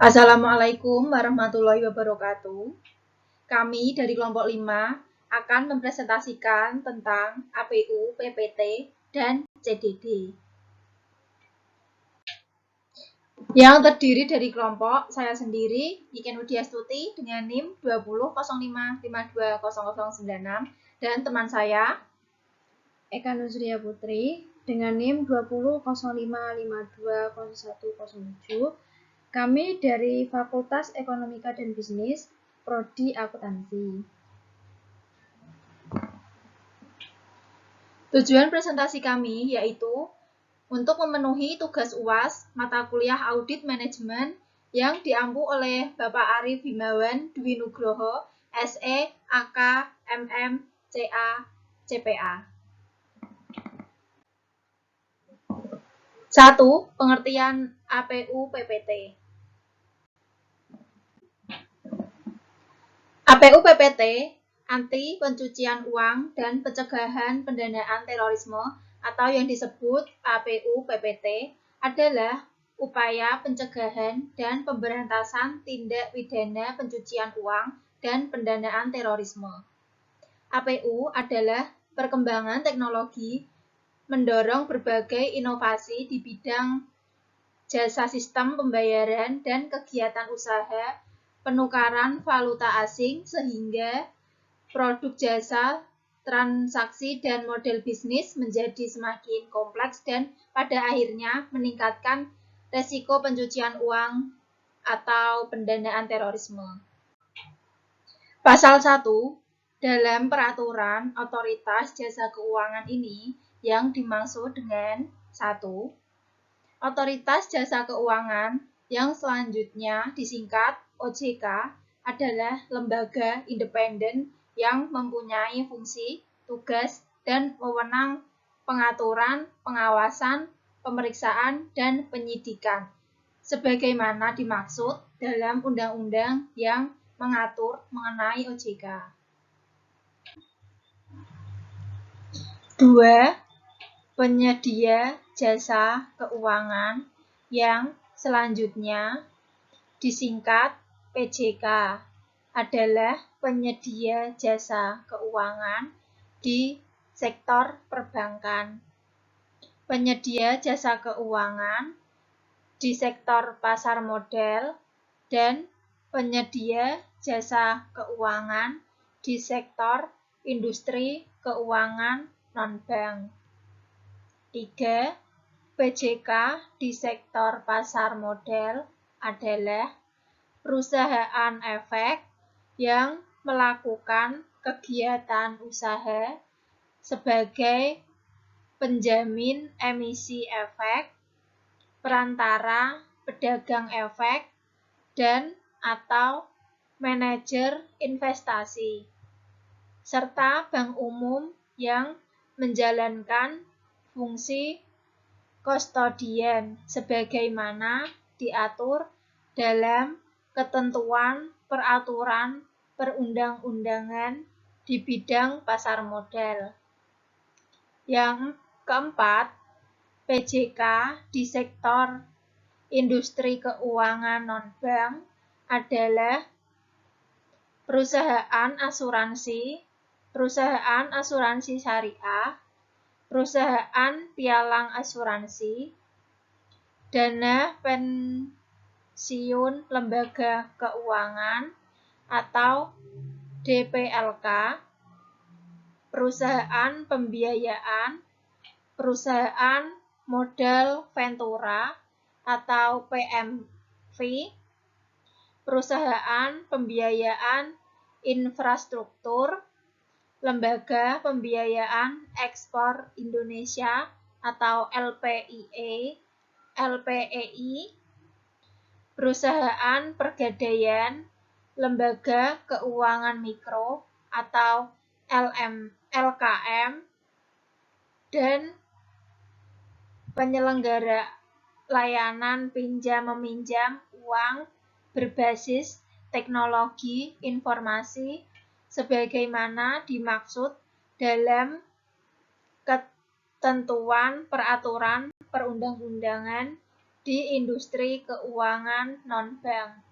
Assalamualaikum warahmatullahi wabarakatuh. Kami dari kelompok 5 akan mempresentasikan tentang APU, PPT, dan CDD. Yang terdiri dari kelompok saya sendiri, Niken Widyastuti dengan NIM 2005520096 dan teman saya Eka Nusria Putri dengan NIM 2005520107. Kami dari Fakultas Ekonomika dan Bisnis, Prodi Akuntansi. Tujuan presentasi kami yaitu untuk memenuhi tugas UAS mata kuliah Audit Manajemen yang diampu oleh Bapak Arif Himawan Dwi Nugroho, SE, AK, MM, CA, CPA. 1. Pengertian APU PPT. APU PPT, anti pencucian uang dan pencegahan pendanaan terorisme atau yang disebut APU PPT adalah upaya pencegahan dan pemberantasan tindak pidana pencucian uang dan pendanaan terorisme. APU adalah perkembangan teknologi mendorong berbagai inovasi di bidang jasa sistem pembayaran dan kegiatan usaha penukaran valuta asing sehingga produk jasa, transaksi, dan model bisnis menjadi semakin kompleks dan pada akhirnya meningkatkan resiko pencucian uang atau pendanaan terorisme. Pasal 1 dalam peraturan otoritas jasa keuangan ini yang dimaksud dengan 1. Otoritas jasa keuangan yang selanjutnya disingkat OJK adalah lembaga independen yang mempunyai fungsi, tugas, dan wewenang pengaturan, pengawasan, pemeriksaan, dan penyidikan, sebagaimana dimaksud dalam undang-undang yang mengatur mengenai OJK. 2. Penyedia jasa keuangan yang selanjutnya disingkat PJK adalah penyedia jasa keuangan di sektor perbankan, penyedia jasa keuangan di sektor pasar modal, dan penyedia jasa keuangan di sektor industri keuangan non-bank. 3. PJK di sektor pasar modal adalah perusahaan efek yang melakukan kegiatan usaha sebagai penjamin emisi efek, perantara pedagang efek, dan atau manajer investasi, serta bank umum yang menjalankan fungsi kustodian sebagaimana diatur dalam ketentuan peraturan perundang-undangan di bidang pasar modal. Yang keempat, PJK di sektor industri keuangan non-bank adalah perusahaan asuransi syariah, perusahaan pialang asuransi, dana pensiun lembaga keuangan atau DPLK, perusahaan pembiayaan, perusahaan modal ventura atau PMV, perusahaan pembiayaan infrastruktur, lembaga pembiayaan ekspor Indonesia atau LPEI, perusahaan pergadaian, lembaga keuangan mikro atau LKM, dan penyelenggara layanan pinjam-meminjam uang berbasis teknologi informasi sebagaimana dimaksud dalam ketentuan peraturan perundang-undangan di di industri keuangan non-bank.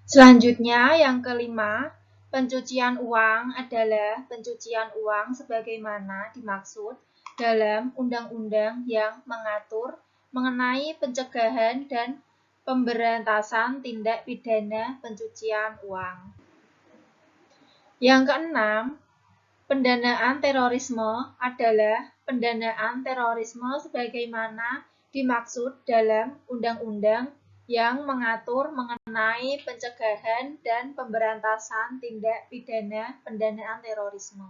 Selanjutnya, yang kelima, pencucian uang adalah pencucian uang sebagaimana dimaksud dalam undang-undang yang mengatur mengenai pencegahan dan pemberantasan tindak pidana pencucian uang. Yang keenam, pendanaan terorisme adalah pendanaan terorisme sebagaimana dimaksud dalam undang-undang yang mengatur mengenai pencegahan dan pemberantasan tindak pidana pendanaan terorisme.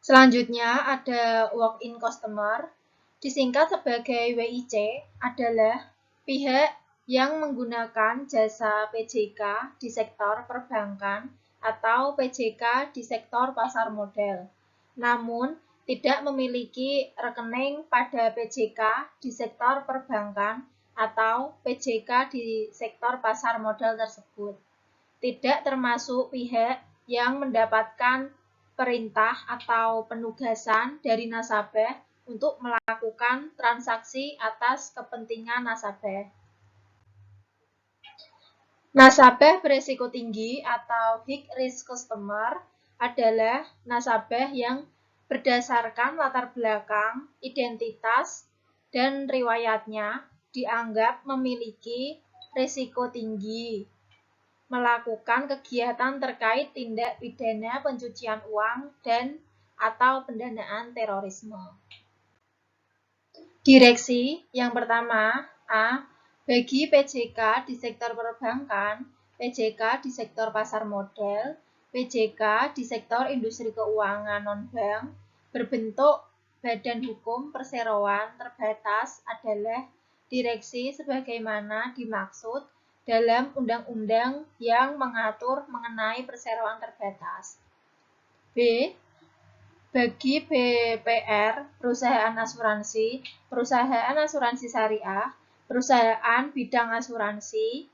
Selanjutnya ada walk-in customer, disingkat sebagai WIC, adalah pihak yang menggunakan jasa PJK di sektor perbankan atau PJK di sektor pasar modal, namun tidak memiliki rekening pada PJK di sektor perbankan atau PJK di sektor pasar modal tersebut. Tidak termasuk pihak yang mendapatkan perintah atau penugasan dari nasabah untuk melakukan transaksi atas kepentingan nasabah. Nasabah beresiko tinggi atau high risk customer adalah nasabah yang berdasarkan latar belakang, identitas, dan riwayatnya dianggap memiliki risiko tinggi melakukan kegiatan terkait tindak pidana pencucian uang dan atau pendanaan terorisme. Direksi yang pertama, A. Bagi PJK di sektor perbankan, PJK di sektor pasar modal, PJK di sektor industri keuangan non-bank, berbentuk badan hukum perseroan terbatas adalah direksi sebagaimana dimaksud dalam undang-undang yang mengatur mengenai perseroan terbatas. B. Bagi BPR, perusahaan asuransi syariah, perusahaan bidang asuransi,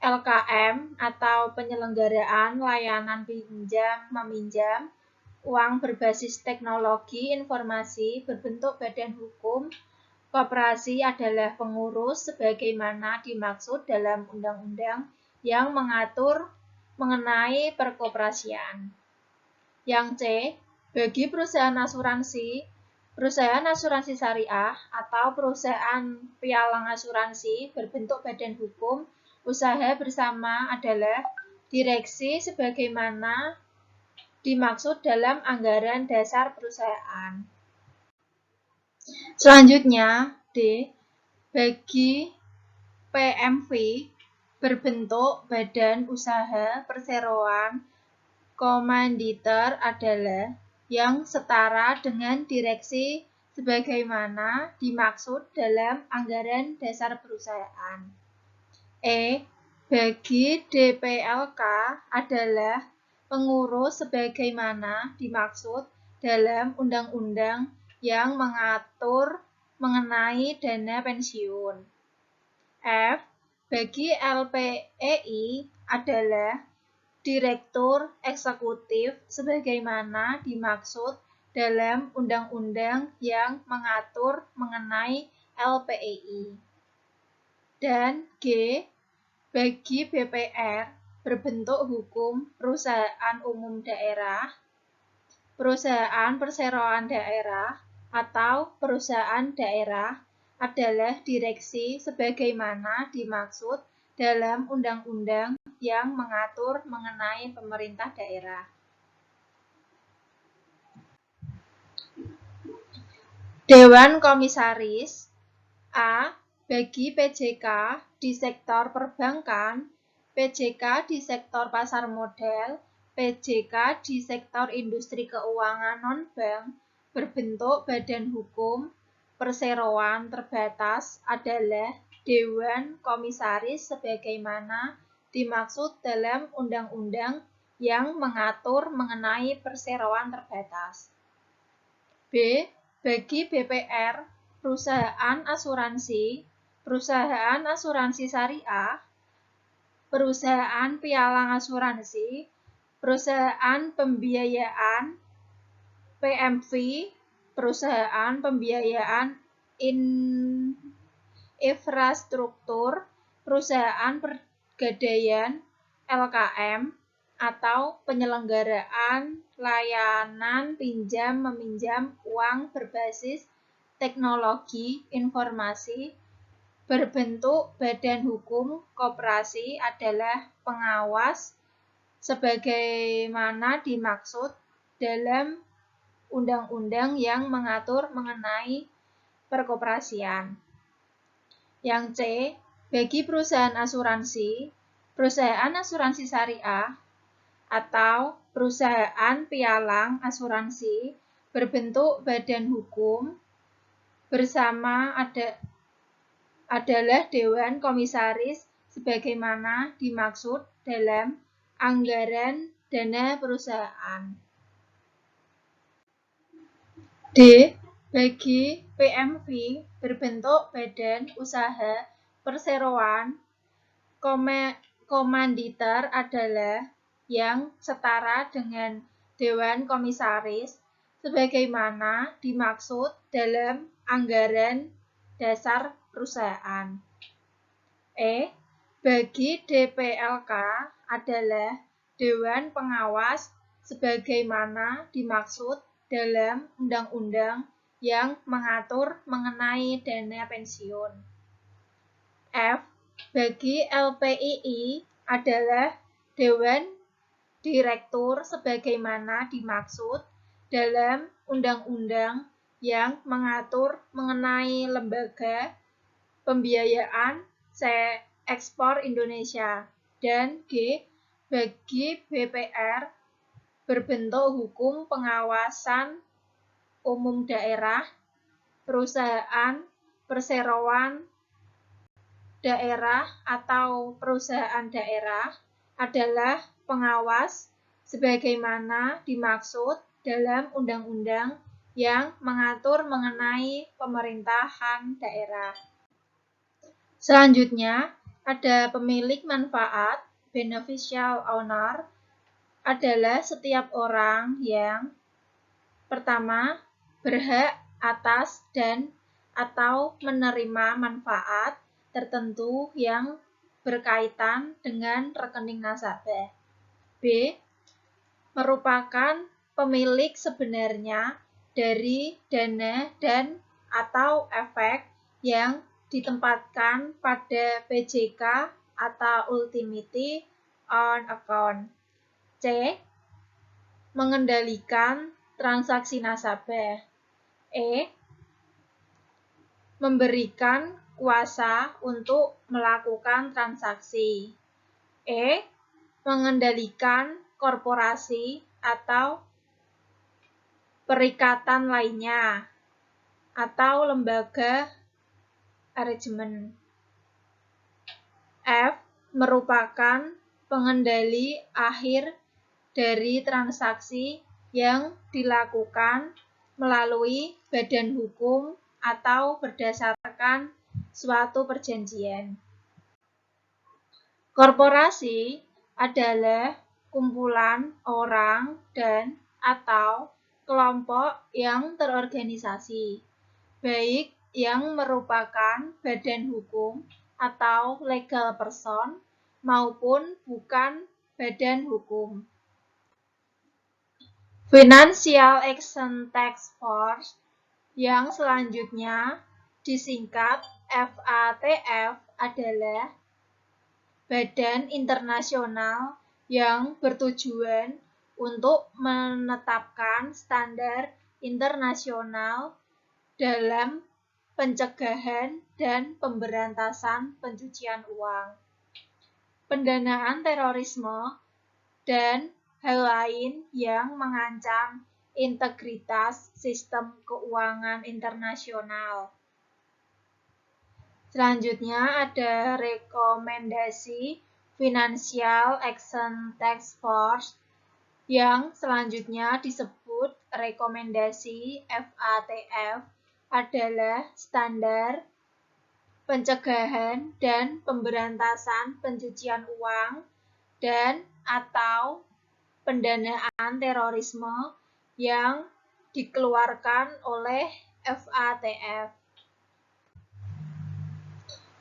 LKM atau penyelenggaraan layanan pinjam-meminjam, uang berbasis teknologi informasi berbentuk badan hukum, koperasi adalah pengurus sebagaimana dimaksud dalam undang-undang yang mengatur mengenai perkoperasian. Yang C, bagi perusahaan asuransi syariah atau perusahaan pialang asuransi berbentuk badan hukum, usaha bersama adalah direksi sebagaimana dimaksud dalam anggaran dasar perusahaan. Selanjutnya, D, bagi PMV berbentuk badan usaha perseroan komanditer adalah yang setara dengan direksi sebagaimana dimaksud dalam anggaran dasar perusahaan. E. Bagi DPLK adalah pengurus sebagaimana dimaksud dalam undang-undang yang mengatur mengenai dana pensiun. F. Bagi LPEI adalah Direktur Eksekutif sebagaimana dimaksud dalam undang-undang yang mengatur mengenai LPEI. Dan G. Bagi BPR berbentuk hukum perusahaan umum daerah, perusahaan perseroan daerah, atau perusahaan daerah adalah direksi sebagaimana dimaksud dalam undang-undang yang mengatur mengenai pemerintah daerah. Dewan Komisaris A. Bagi PJK di sektor perbankan, PJK di sektor pasar modal, PJK di sektor industri keuangan non-bank, berbentuk badan hukum perseroan terbatas adalah Dewan Komisaris sebagaimana dimaksud dalam undang-undang yang mengatur mengenai perseroan terbatas. B. Bagi BPR, perusahaan asuransi syariah, perusahaan pialang asuransi, perusahaan pembiayaan, PMV, perusahaan pembiayaan infrastruktur, perusahaan pegadaian LKM, atau penyelenggaraan layanan pinjam-meminjam uang berbasis teknologi informasi berbentuk badan hukum koperasi adalah pengawas sebagaimana dimaksud dalam undang-undang yang mengatur mengenai perkoperasian. Yang C, bagi perusahaan asuransi syariah atau perusahaan pialang asuransi berbentuk badan hukum bersama adalah Dewan Komisaris sebagaimana dimaksud dalam anggaran dana perusahaan. D. Bagi PMV berbentuk badan usaha perseroan komanditer adalah yang setara dengan Dewan Komisaris sebagaimana dimaksud dalam anggaran dasar perusahaan. E. Bagi DPLK adalah Dewan Pengawas sebagaimana dimaksud dalam undang-undang yang mengatur mengenai dana pensiun. F. Bagi LPII adalah Dewan Direktur sebagaimana dimaksud dalam undang-undang yang mengatur mengenai lembaga pembiayaan ekspor Indonesia. Dan G. Bagi BPR berbentuk hukum pengawasan umum daerah, perusahaan perseroan daerah atau perusahaan daerah adalah pengawas sebagaimana dimaksud dalam undang-undang yang mengatur mengenai pemerintahan daerah. Selanjutnya, ada pemilik manfaat, beneficial owner, adalah setiap orang yang pertama, berhak atas dan atau menerima manfaat tertentu yang berkaitan dengan rekening nasabah. B. Merupakan pemilik sebenarnya dari dana dan atau efek yang ditempatkan pada PJK atau Ultimate on Account. C. Mengendalikan transaksi nasabah. E. Memberikan kuasa untuk melakukan transaksi. E. Mengendalikan korporasi atau perikatan lainnya atau lembaga arrangement. F. Merupakan pengendali akhir dari transaksi yang dilakukan melalui badan hukum atau berdasarkan suatu perjanjian. Korporasi adalah kumpulan orang dan atau kelompok yang terorganisasi, baik yang merupakan badan hukum atau legal person maupun bukan badan hukum. Financial Action Task Force yang selanjutnya disingkat FATF adalah badan internasional yang bertujuan untuk menetapkan standar internasional dalam pencegahan dan pemberantasan pencucian uang, pendanaan terorisme, dan hal lain yang mengancam integritas sistem keuangan internasional. Selanjutnya ada rekomendasi Financial Action Task Force yang selanjutnya disebut rekomendasi FATF adalah standar pencegahan dan pemberantasan pencucian uang dan atau pendanaan terorisme yang dikeluarkan oleh FATF.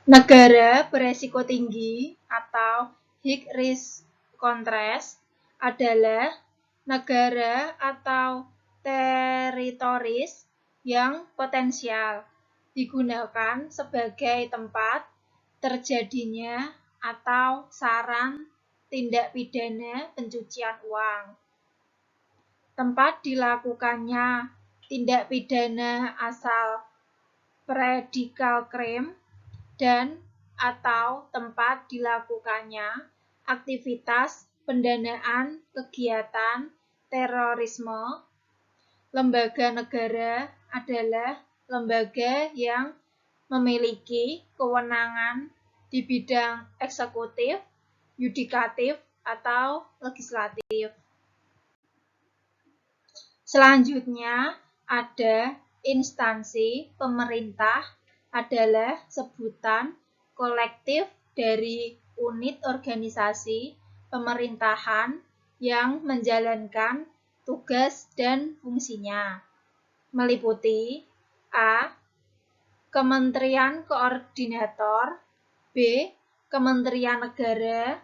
Negara beresiko tinggi atau high risk countries adalah negara atau teritoris yang potensial digunakan sebagai tempat terjadinya atau sarang tindak pidana pencucian uang. Tempat dilakukannya tindak pidana asal predikal crime dan atau tempat dilakukannya aktivitas pendanaan kegiatan terorisme. Lembaga negara adalah lembaga yang memiliki kewenangan di bidang eksekutif, yudikatif, atau legislatif. Selanjutnya ada instansi pemerintah adalah sebutan kolektif dari unit organisasi pemerintahan yang menjalankan tugas dan fungsinya, meliputi A. Kementerian Koordinator, B. Kementerian Negara,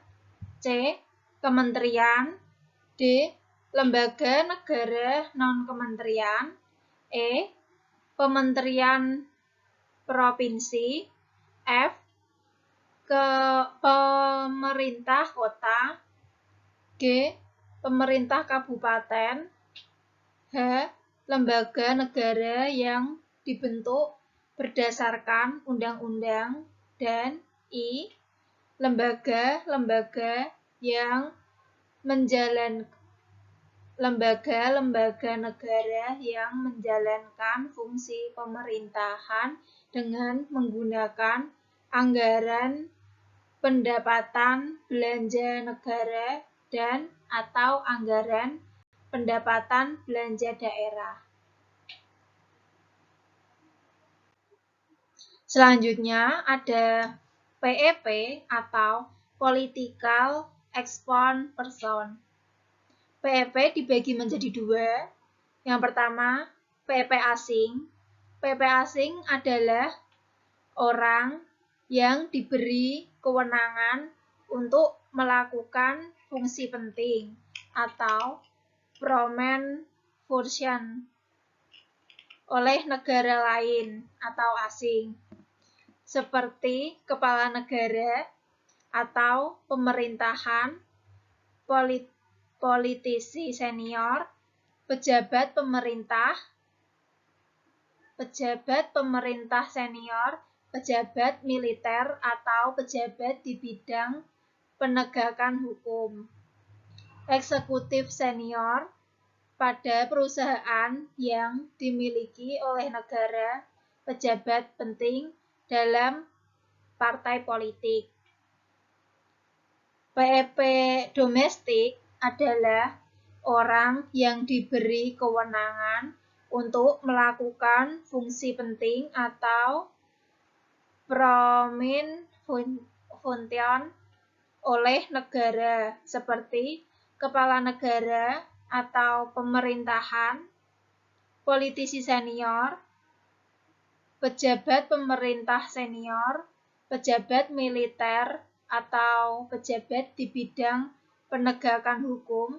C. Kementerian, D. Lembaga negara non-kementerian, E. Kementerian provinsi, F. Pemerintah kota, G. Pemerintah kabupaten, H. Lembaga negara yang dibentuk berdasarkan undang-undang, dan I. Lembaga-lembaga negara yang menjalankan fungsi pemerintahan dengan menggunakan anggaran pendapatan belanja negara dan atau anggaran pendapatan belanja daerah. Selanjutnya ada PEP atau Political Export Person. PEP dibagi menjadi dua. Yang pertama, PEP asing. PEP asing adalah orang yang diberi kewenangan untuk melakukan fungsi penting atau prominent function oleh negara lain atau asing, seperti kepala negara atau pemerintahan, politisi senior, pejabat pemerintah senior, pejabat militer, atau pejabat di bidang penegakan hukum. Eksekutif senior pada perusahaan yang dimiliki oleh negara, pejabat penting dalam partai politik. PEP domestik adalah orang yang diberi kewenangan untuk melakukan fungsi penting atau prominent function oleh negara, seperti kepala negara atau pemerintahan, politisi senior, pejabat pemerintah senior, pejabat militer, atau pejabat di bidang penegakan hukum,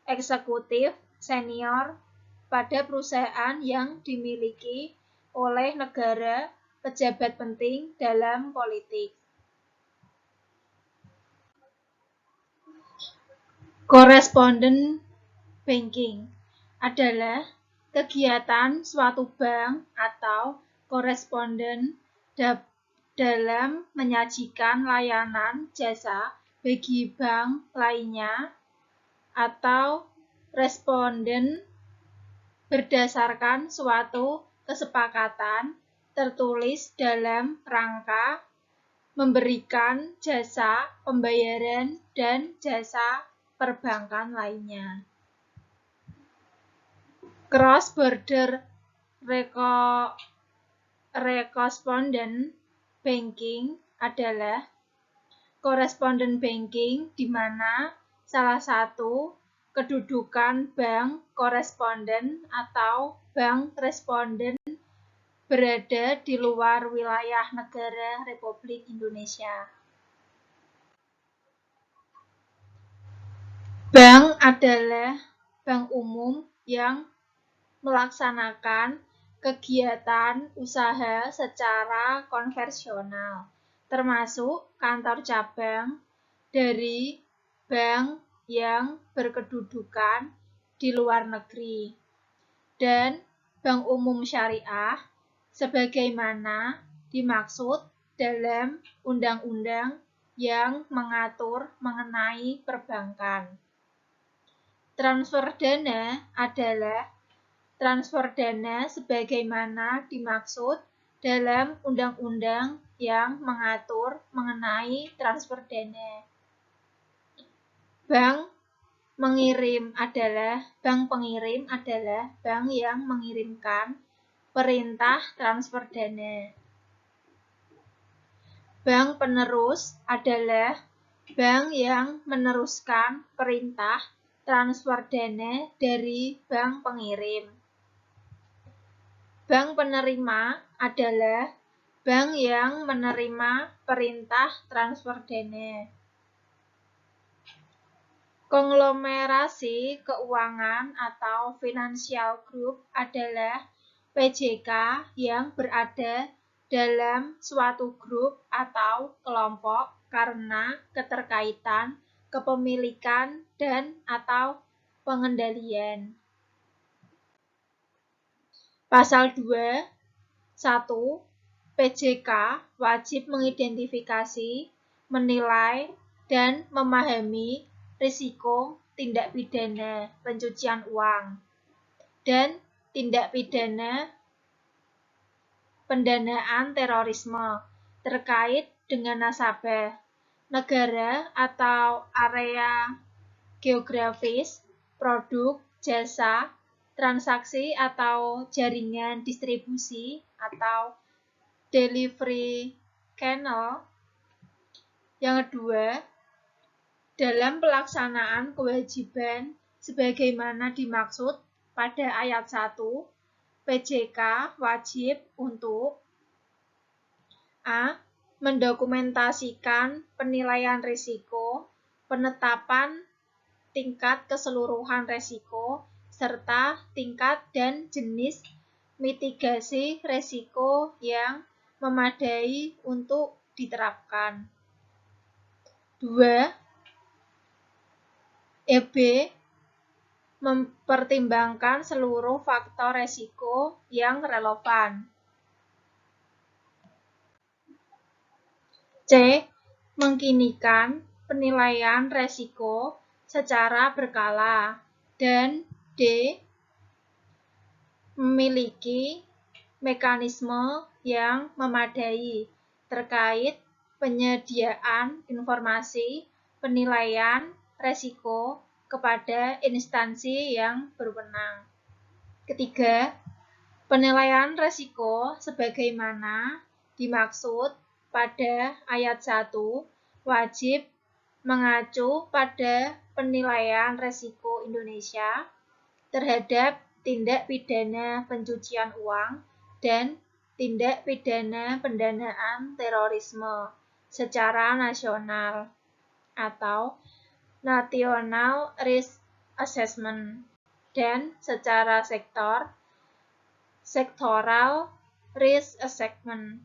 eksekutif senior pada perusahaan yang dimiliki oleh negara, pejabat penting dalam politik. Correspondent banking adalah kegiatan suatu bank atau koresponden dalam menyajikan layanan jasa bagi bank lainnya atau responden berdasarkan suatu kesepakatan tertulis dalam rangka memberikan jasa pembayaran dan jasa perbankan lainnya. Cross-border correspondent banking adalah correspondent banking di mana salah satu kedudukan bank koresponden atau bank responden berada di luar wilayah negara Republik Indonesia. Bank adalah bank umum yang melaksanakan kegiatan usaha secara konvensional, termasuk kantor cabang dari bank yang berkedudukan di luar negeri, dan bank umum syariah sebagaimana dimaksud dalam undang-undang yang mengatur mengenai perbankan. Transfer dana adalah transfer dana sebagaimana dimaksud dalam undang-undang yang mengatur mengenai transfer dana. Bank pengirim adalah bank yang mengirimkan perintah transfer dana. Bank penerus adalah bank yang meneruskan perintah transfer dana dari bank pengirim. Bank penerima adalah bank yang menerima perintah transfer dana. Konglomerasi keuangan atau financial group adalah PJK yang berada dalam suatu grup atau kelompok karena keterkaitan, kepemilikan, dan atau pengendalian. Pasal 2, 1. PJK wajib mengidentifikasi, menilai, dan memahami risiko tindak pidana pencucian uang dan tindak pidana pendanaan terorisme terkait dengan nasabah, negara atau area geografis, produk, jasa, transaksi atau jaringan distribusi atau delivery channel. Yang kedua, dalam pelaksanaan kewajiban sebagaimana dimaksud pada ayat 1, PJK wajib untuk A. Mendokumentasikan penilaian risiko, penetapan tingkat keseluruhan risiko, serta tingkat dan jenis mitigasi risiko yang memadai untuk diterapkan. 2. EB mempertimbangkan seluruh faktor risiko yang relevan. C. Mengkinikan penilaian risiko secara berkala. Dan D. Memiliki mekanisme yang memadai terkait penyediaan informasi penilaian risiko kepada instansi yang berwenang. Ketiga, penilaian risiko sebagaimana dimaksud pada ayat 1 wajib mengacu pada penilaian risiko Indonesia terhadap tindak pidana pencucian uang dan tindak pidana pendanaan terorisme secara nasional atau National Risk Assessment dan secara sektoral risk assessment.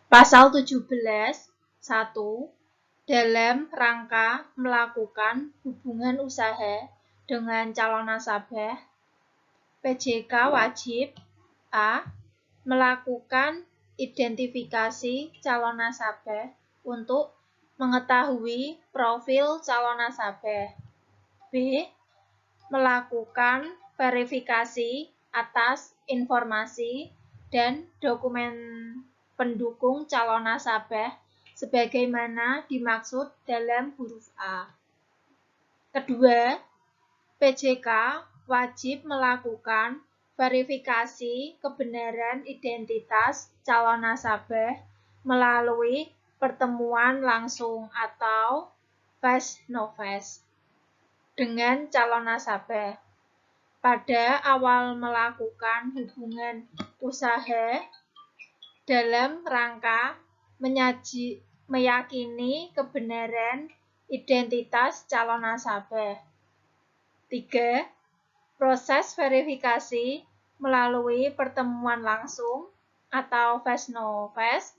Pasal 17, 1. Dalam rangka melakukan hubungan usaha dengan calon nasabah, PJK wajib A. Melakukan identifikasi calon nasabah untuk mengetahui profil calon nasabah. B. Melakukan verifikasi atas informasi dan dokumen pendukung calon nasabah sebagaimana dimaksud dalam huruf A. Kedua, PJK wajib melakukan verifikasi kebenaran identitas calon nasabah melalui pertemuan langsung atau face no face dengan calon nasabah. Pada awal melakukan hubungan usaha dalam rangka meyakini kebenaran identitas calon nasabah. 3. Proses verifikasi melalui pertemuan langsung atau face no face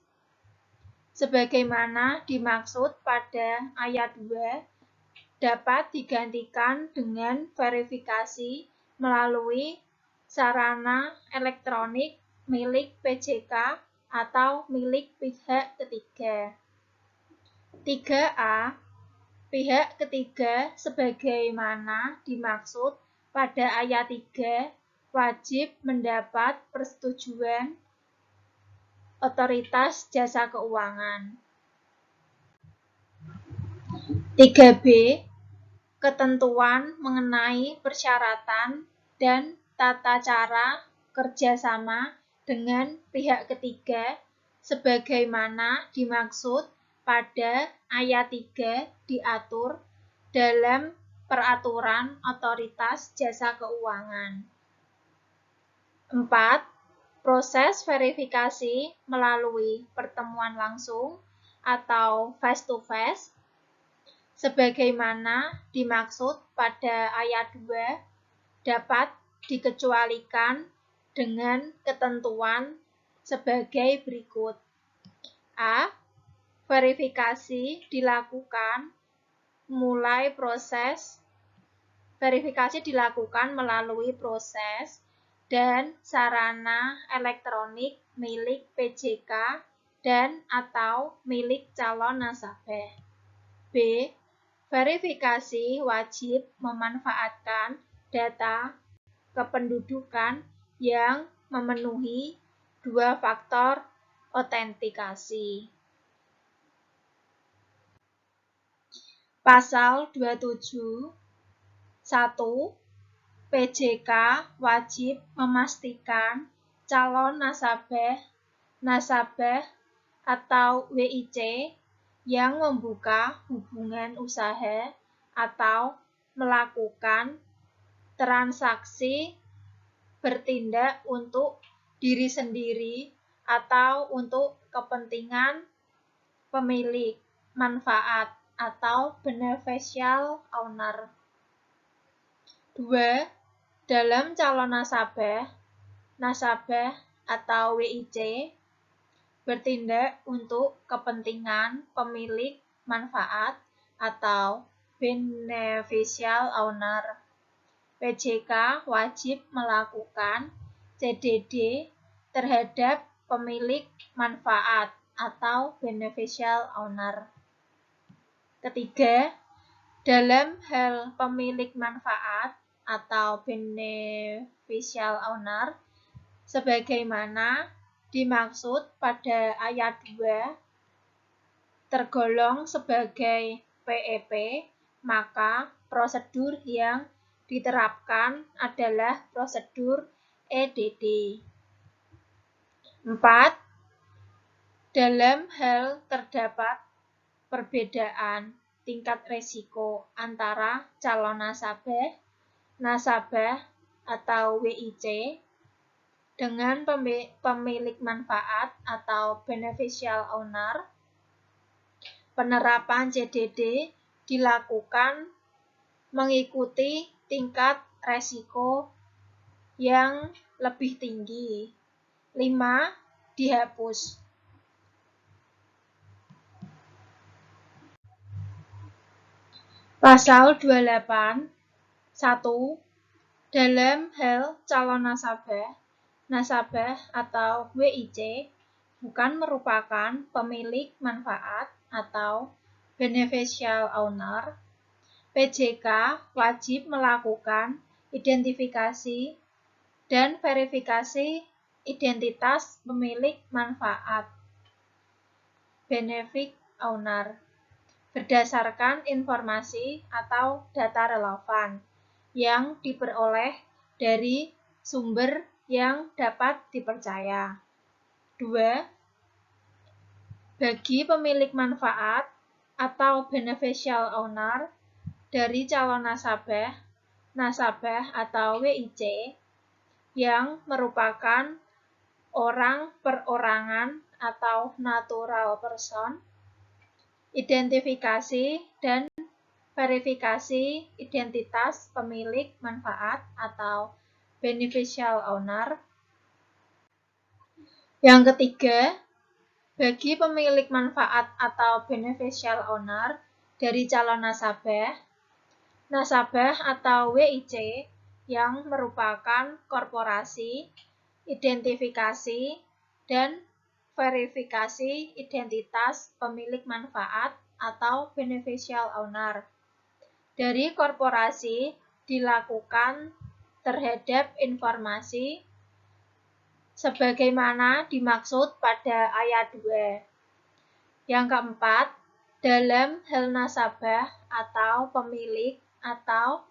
sebagaimana dimaksud pada ayat 2 dapat digantikan dengan verifikasi melalui sarana elektronik milik PJK atau milik pihak ketiga. 3A. Pihak ketiga sebagaimana dimaksud pada ayat 3 wajib mendapat persetujuan otoritas jasa keuangan. 3B. Ketentuan mengenai persyaratan dan tata cara kerjasama dengan pihak ketiga sebagaimana dimaksud pada ayat 3 diatur dalam Peraturan Otoritas Jasa Keuangan. 4. Proses verifikasi melalui pertemuan langsung atau face-to-face sebagaimana dimaksud pada ayat 2 dapat dikecualikan dengan ketentuan sebagai berikut. A. Verifikasi dilakukan melalui proses dan sarana elektronik milik PJK dan atau milik calon nasabah. B. Verifikasi wajib memanfaatkan data kependudukan yang memenuhi 2 faktor autentikasi. Pasal 27. 1. PJK wajib memastikan calon nasabah atau WIC yang membuka hubungan usaha atau melakukan transaksi bertindak untuk diri sendiri atau untuk kepentingan pemilik manfaat atau beneficial owner. 2. Dalam calon nasabah atau WIC bertindak untuk kepentingan pemilik manfaat atau beneficial owner. PJK wajib melakukan CDD terhadap pemilik manfaat atau beneficial owner. Ketiga, dalam hal pemilik manfaat atau beneficial owner sebagaimana dimaksud pada ayat 2 tergolong sebagai PEP, maka prosedur yang diterapkan adalah prosedur EDD. 4. Dalam hal terdapat perbedaan tingkat risiko antara calon nasabah atau WIC dengan pemilik manfaat atau beneficial owner, penerapan CDD dilakukan mengikuti tingkat risiko yang lebih tinggi. 5. Dihapus. Pasal 28. 1. Dalam hal calon nasabah atau WIC bukan merupakan pemilik manfaat atau beneficial owner, PJK wajib melakukan identifikasi dan verifikasi identitas pemilik manfaat benefit owner berdasarkan informasi atau data relevan yang diperoleh dari sumber yang dapat dipercaya. 2. Bagi pemilik manfaat, atau beneficial owner dari calon nasabah atau WIC yang merupakan orang perorangan atau natural person, identifikasi dan verifikasi identitas pemilik manfaat atau beneficial owner. Yang ketiga, bagi pemilik manfaat atau beneficial owner dari calon nasabah atau WIC yang merupakan korporasi, identifikasi dan verifikasi identitas pemilik manfaat atau beneficial owner dari korporasi dilakukan terhadap informasi sebagaimana dimaksud pada ayat 2. Yang keempat, dalam hal nasabah atau pemilik atau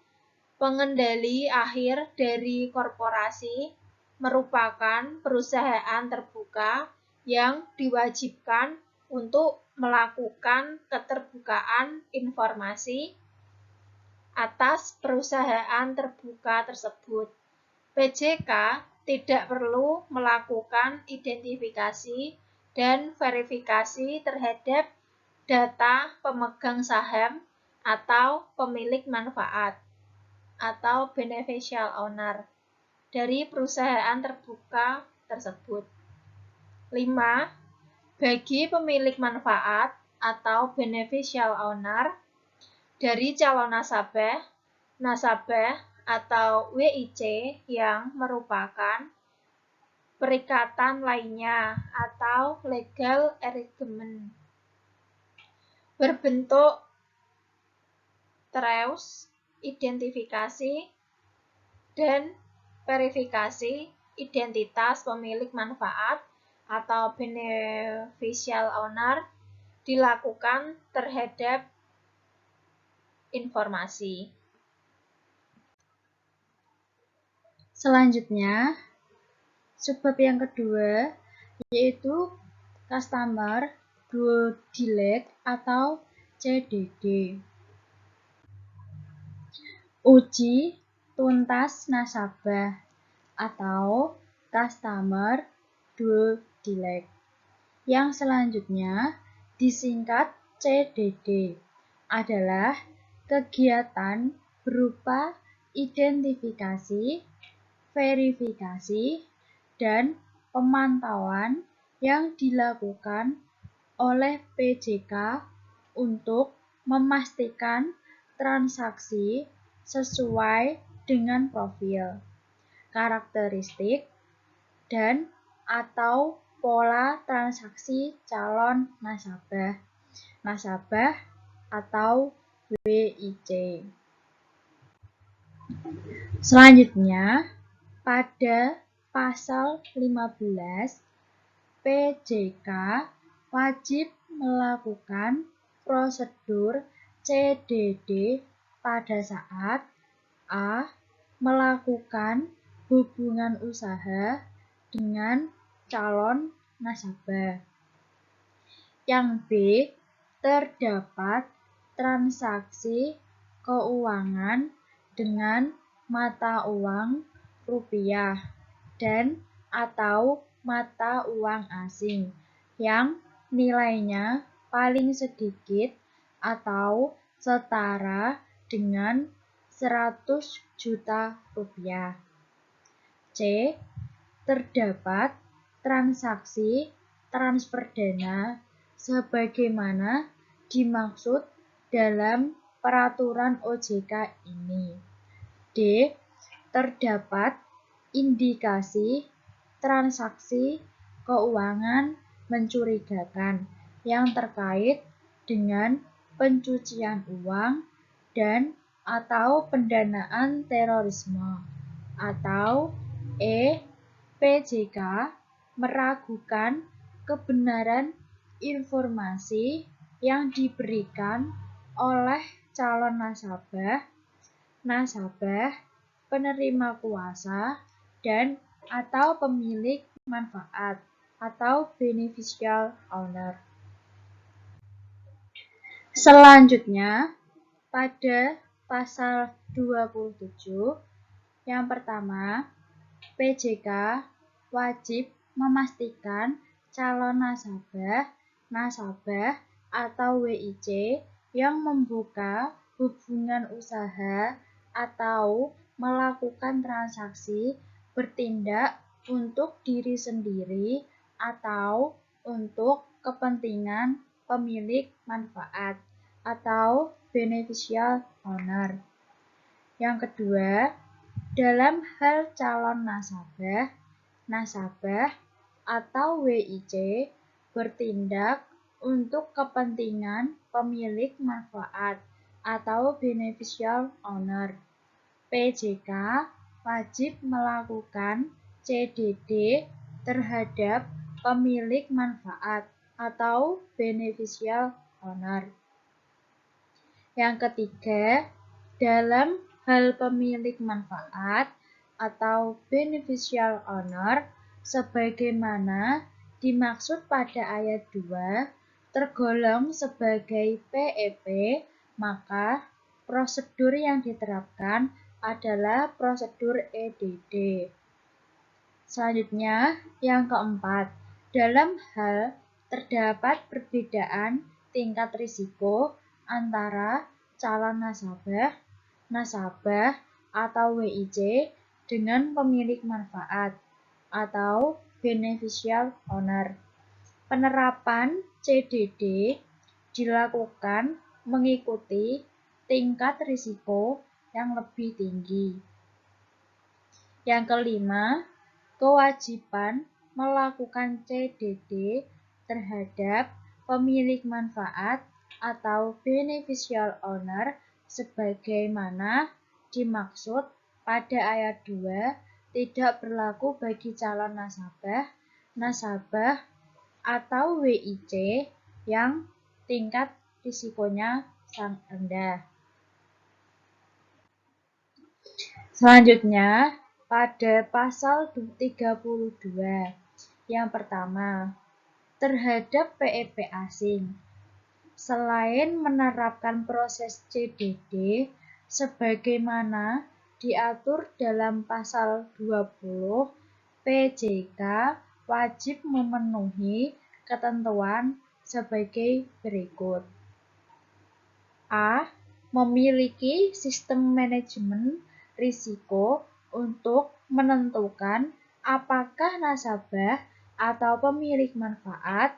pengendali akhir dari korporasi merupakan perusahaan terbuka yang diwajibkan untuk melakukan keterbukaan informasi atas perusahaan terbuka tersebut. PJK tidak perlu melakukan identifikasi dan verifikasi terhadap data pemegang saham atau pemilik manfaat atau beneficial owner dari perusahaan terbuka tersebut. 5. Bagi pemilik manfaat atau beneficial owner dari calon nasabah atau WIC yang merupakan perikatan lainnya atau legal arrangement berbentuk trust, identifikasi dan verifikasi identitas pemilik manfaat atau beneficial owner dilakukan terhadap informasi. Selanjutnya, subbab yang kedua yaitu customer due diligence atau CDD. Uji tuntas nasabah atau customer due diligence. Yang selanjutnya disingkat CDD adalah kegiatan berupa identifikasi, verifikasi, dan pemantauan yang dilakukan oleh PJK untuk memastikan transaksi sesuai dengan profil, karakteristik, dan atau pola transaksi calon nasabah atau WIC. Selanjutnya, pada pasal 15, PJK wajib melakukan prosedur CDD pada saat A. Melakukan hubungan usaha dengan calon nasabah. Yang B. Terdapat transaksi keuangan dengan mata uang rupiah dan atau mata uang asing yang nilainya paling sedikit atau setara dengan 100 juta rupiah. C. Terdapat transaksi transfer dana sebagaimana dimaksud dalam peraturan OJK ini. D. Terdapat indikasi transaksi keuangan mencurigakan yang terkait dengan pencucian uang dan atau pendanaan terorisme. Atau E. PJK meragukan kebenaran informasi yang diberikan oleh calon nasabah, penerima kuasa, dan atau pemilik manfaat atau beneficial owner. Selanjutnya, pada pasal 27, yang pertama, PJK wajib memastikan calon nasabah atau WIC yang membuka hubungan usaha atau melakukan transaksi bertindak untuk diri sendiri atau untuk kepentingan pemilik manfaat atau beneficial owner. Yang kedua, dalam hal calon nasabah atau WIC bertindak untuk kepentingan pemilik manfaat atau beneficial owner, PJK wajib melakukan CDD terhadap pemilik manfaat atau beneficial owner. Yang ketiga, dalam hal pemilik manfaat atau beneficial owner sebagaimana dimaksud pada ayat 2 tergolong sebagai PEP, maka prosedur yang diterapkan adalah prosedur EDD. Selanjutnya, yang keempat, dalam hal terdapat perbedaan tingkat risiko antara calon nasabah atau WIC dengan pemilik manfaat atau beneficial owner. Penerapan CDD dilakukan mengikuti tingkat risiko yang lebih tinggi. Yang kelima, kewajiban melakukan CDD terhadap pemilik manfaat atau beneficial owner sebagaimana dimaksud pada ayat 2 tidak berlaku bagi calon nasabah atau WIC yang tingkat risikonya sangat rendah. Selanjutnya, pada pasal 32, yang pertama, terhadap PEP asing, selain menerapkan proses CDD sebagaimana diatur dalam pasal 20, PJK wajib memenuhi ketentuan sebagai berikut. A. Memiliki sistem manajemen risiko untuk menentukan apakah nasabah atau pemilik manfaat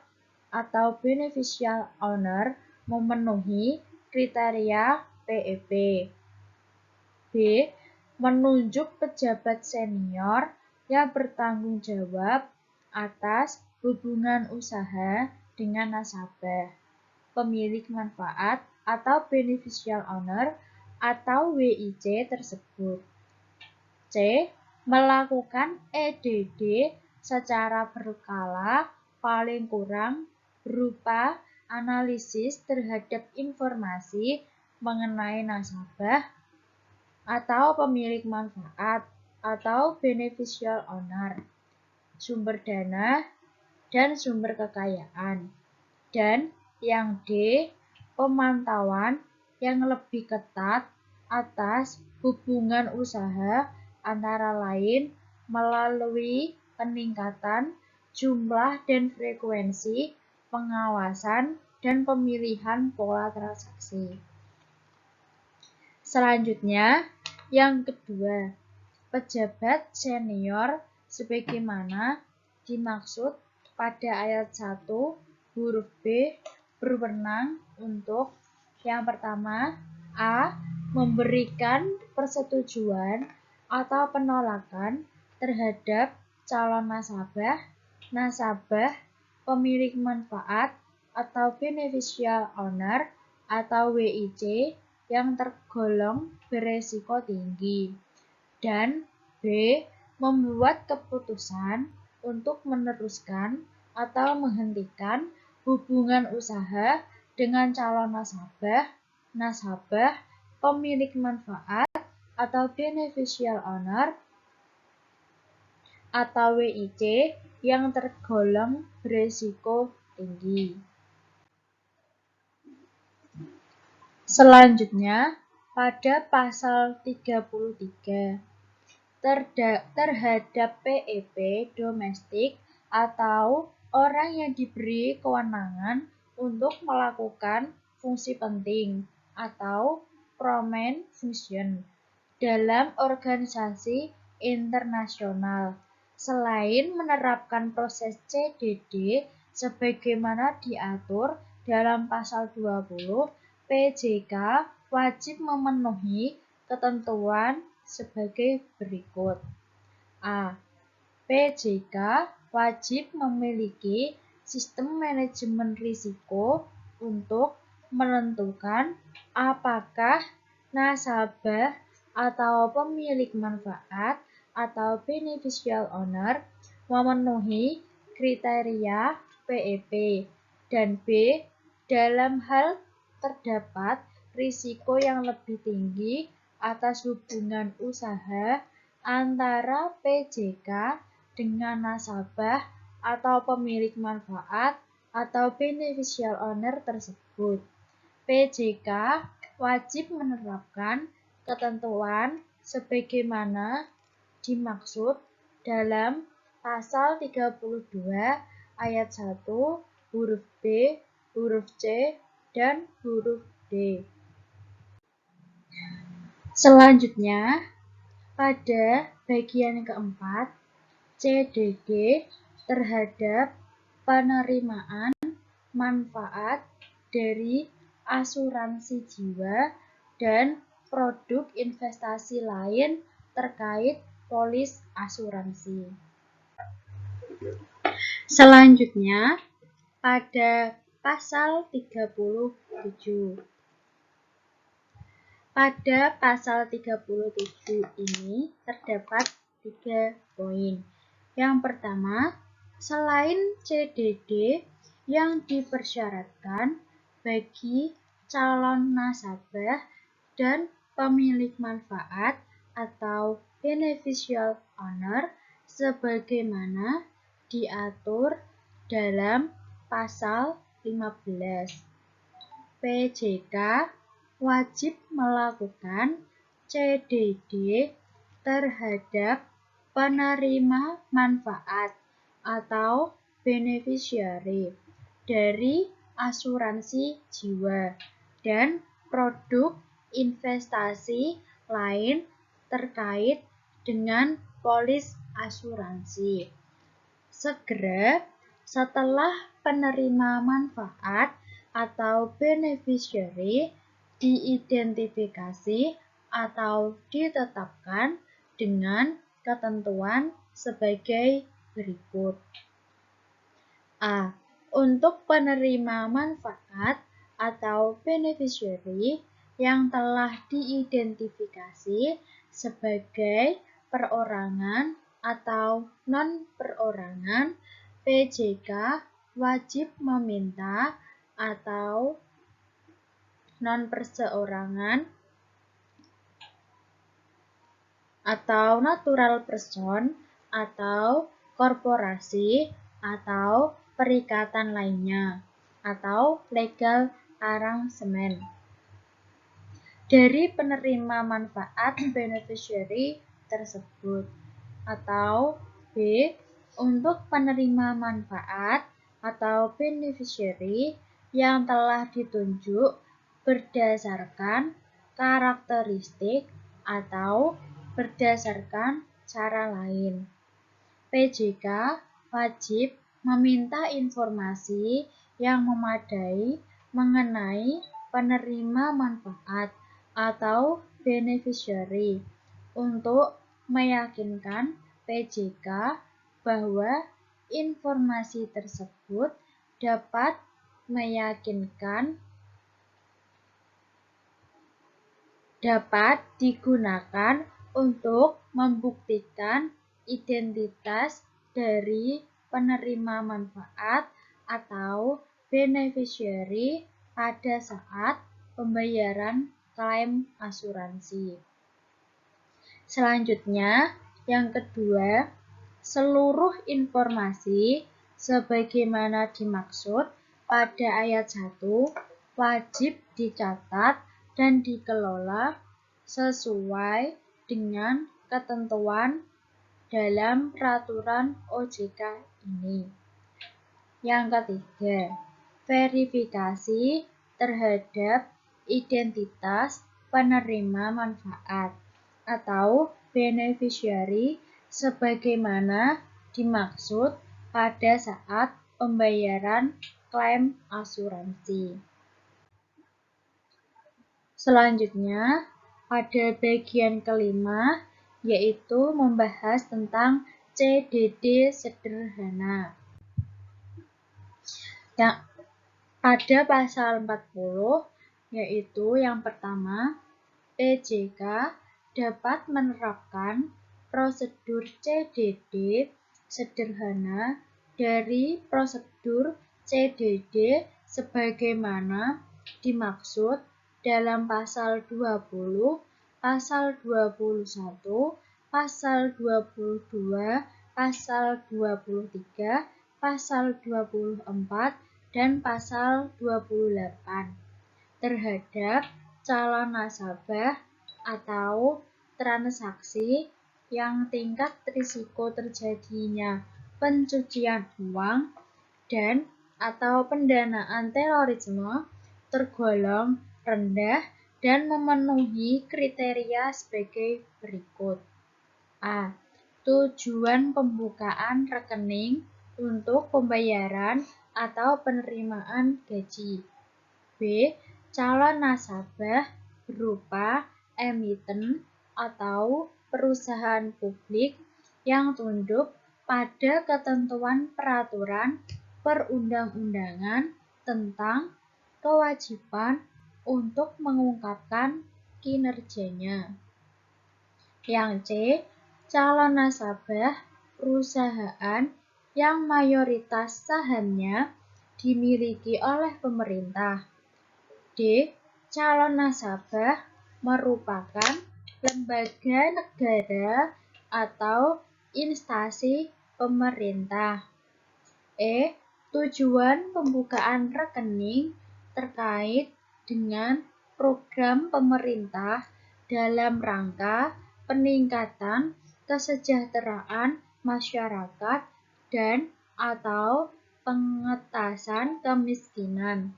atau beneficial owner memenuhi kriteria PEP. B. Menunjuk pejabat senior yang bertanggung jawab atas hubungan usaha dengan nasabah, pemilik manfaat atau beneficial owner atau WIC tersebut. C. Melakukan EDD secara berkala paling kurang berupa analisis terhadap informasi mengenai nasabah atau pemilik manfaat atau beneficial owner, sumber dana, dan sumber kekayaan. Dan yang D, pemantauan yang lebih ketat atas hubungan usaha antara lain melalui peningkatan jumlah dan frekuensi pengawasan dan pemilihan pola transaksi. Selanjutnya, yang kedua, pejabat senior sebagaimana dimaksud pada ayat 1 huruf B berwenang untuk yang pertama, A. Memberikan persetujuan atau penolakan terhadap calon nasabah, pemilik manfaat atau beneficial owner atau WIC yang tergolong beresiko tinggi. Dan B. Membuat keputusan untuk meneruskan atau menghentikan hubungan usaha dengan calon nasabah, pemilik manfaat atau beneficial owner atau WIC yang tergolong beresiko tinggi. Selanjutnya, pada pasal 33, terhadap PEP domestik atau orang yang diberi kewenangan untuk melakukan fungsi penting atau prominent function dalam organisasi internasional, selain menerapkan proses CDD sebagaimana diatur dalam pasal 20, PJK wajib memenuhi ketentuan sebagai berikut. A. PJK wajib memiliki sistem manajemen risiko untuk menentukan apakah nasabah atau pemilik manfaat atau beneficial owner memenuhi kriteria PEP, dan B. dalam hal terdapat risiko yang lebih tinggi atas hubungan usaha antara PJK dengan nasabah atau pemilik manfaat atau beneficial owner tersebut. PJK wajib menerapkan ketentuan sebagaimana dimaksud dalam pasal 32 ayat 1 huruf B, huruf C, dan huruf D. Selanjutnya, pada bagian keempat, CDD terhadap penerimaan manfaat dari asuransi jiwa dan produk investasi lain terkait polis asuransi. Selanjutnya, pada pasal 37. Pada pasal 37 ini terdapat 3 poin. Yang pertama, selain CDD yang dipersyaratkan bagi calon nasabah dan pemilik manfaat atau beneficial owner sebagaimana diatur dalam pasal 15. PJK wajib melakukan CDD terhadap penerima manfaat atau beneficiary dari asuransi jiwa dan produk investasi lain terkait dengan polis asuransi segera setelah penerima manfaat atau beneficiary diidentifikasi atau ditetapkan dengan ketentuan sebagai berikut. A. Untuk penerima manfaat atau beneficiary yang telah diidentifikasi sebagai perorangan atau non-perorangan, PJK wajib meminta atau non-perseorangan atau natural person atau korporasi atau perikatan lainnya atau legal arrangement dari penerima manfaat beneficiary tersebut, atau B. Untuk penerima manfaat atau beneficiary yang telah ditunjuk berdasarkan karakteristik atau berdasarkan cara lain. PJK wajib meminta informasi yang memadai mengenai penerima manfaat atau beneficiary untuk meyakinkan PJK bahwa informasi tersebut dapat digunakan untuk membuktikan identitas dari penerima manfaat atau beneficiary pada saat pembayaran klaim asuransi. Selanjutnya, yang kedua, seluruh informasi sebagaimana dimaksud pada ayat 1 wajib dicatat dan dikelola sesuai dengan ketentuan dalam peraturan OJK ini. Yang ketiga, verifikasi terhadap identitas penerima manfaat atau beneficiary sebagaimana dimaksud pada saat pembayaran klaim asuransi. Selanjutnya, pada bagian kelima, yaitu membahas tentang CDD sederhana. Yang pada pasal 40, yaitu yang pertama, PJK dapat menerapkan prosedur CDD sederhana dari prosedur CDD sebagaimana dimaksud dalam pasal 20, pasal 21, pasal 22, pasal 23, pasal 24, dan pasal 28 terhadap calon nasabah atau transaksi yang tingkat risiko terjadinya pencucian uang dan atau pendanaan terorisme tergolong rendah dan memenuhi kriteria sebagai berikut. A. Tujuan pembukaan rekening untuk pembayaran atau penerimaan gaji. B. Calon nasabah berupa emiten atau perusahaan publik yang tunduk pada ketentuan peraturan perundang-undangan tentang kewajiban untuk mengungkapkan kinerjanya. Yang C. Calon nasabah perusahaan yang mayoritas sahamnya dimiliki oleh pemerintah. D. Calon nasabah merupakan lembaga negara atau instansi pemerintah. E. Tujuan pembukaan rekening terkait dengan program pemerintah dalam rangka peningkatan kesejahteraan masyarakat dan atau pengentasan kemiskinan.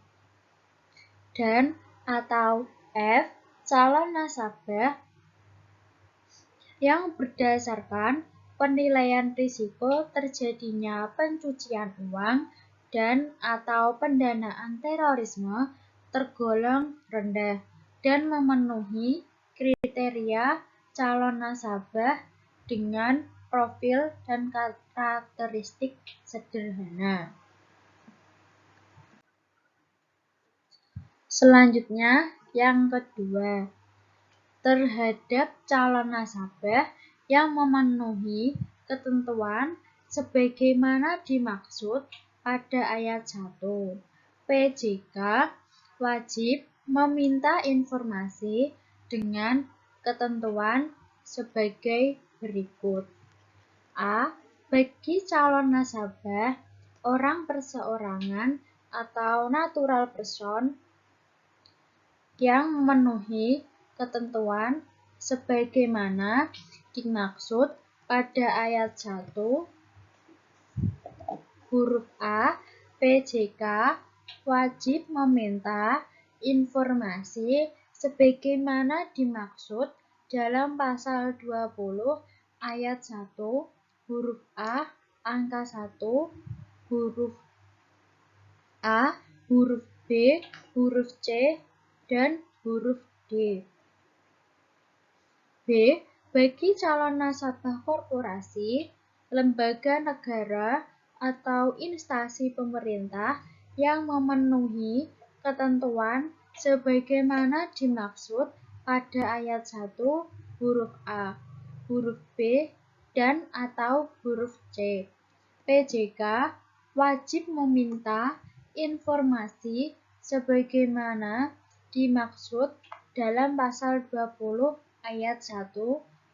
Dan atau F. Calon nasabah yang berdasarkan penilaian risiko terjadinya pencucian uang dan atau pendanaan terorisme tergolong rendah dan memenuhi kriteria calon nasabah dengan profil dan karakteristik sederhana. Selanjutnya, yang kedua, terhadap calon nasabah yang memenuhi ketentuan sebagaimana dimaksud pada ayat 1. PJK wajib meminta informasi dengan ketentuan sebagai berikut. A. Bagi calon nasabah, orang perseorangan atau natural person yang memenuhi ketentuan sebagaimana dimaksud pada ayat 1 huruf A, PJK wajib meminta informasi sebagaimana dimaksud dalam pasal 20 ayat 1 huruf A angka 1 huruf A, huruf B, huruf C, dan huruf D. B. Bagi calon nasabah korporasi, lembaga negara, atau instansi pemerintah yang memenuhi ketentuan sebagaimana dimaksud pada ayat 1 huruf A, huruf B, dan atau huruf C. PJK wajib meminta informasi sebagaimana dimaksud dalam pasal 20 ayat 1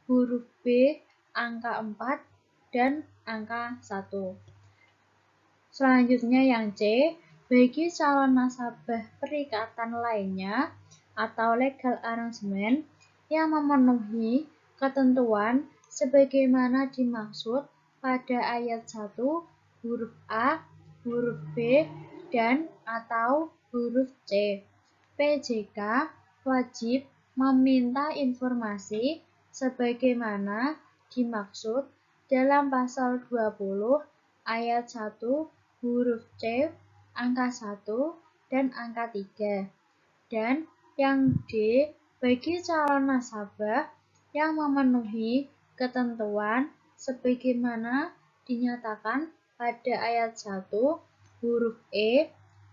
huruf B angka 4 dan angka 1. Selanjutnya yang C, bagi calon nasabah perikatan lainnya atau legal arrangement yang memenuhi ketentuan sebagaimana dimaksud pada ayat 1 huruf A, huruf B, dan atau huruf C. PJK wajib meminta informasi sebagaimana dimaksud dalam pasal 20 ayat 1 huruf C angka 1 dan angka 3. Dan yang D bagi calon nasabah yang memenuhi ketentuan sebagaimana dinyatakan pada ayat 1 huruf E,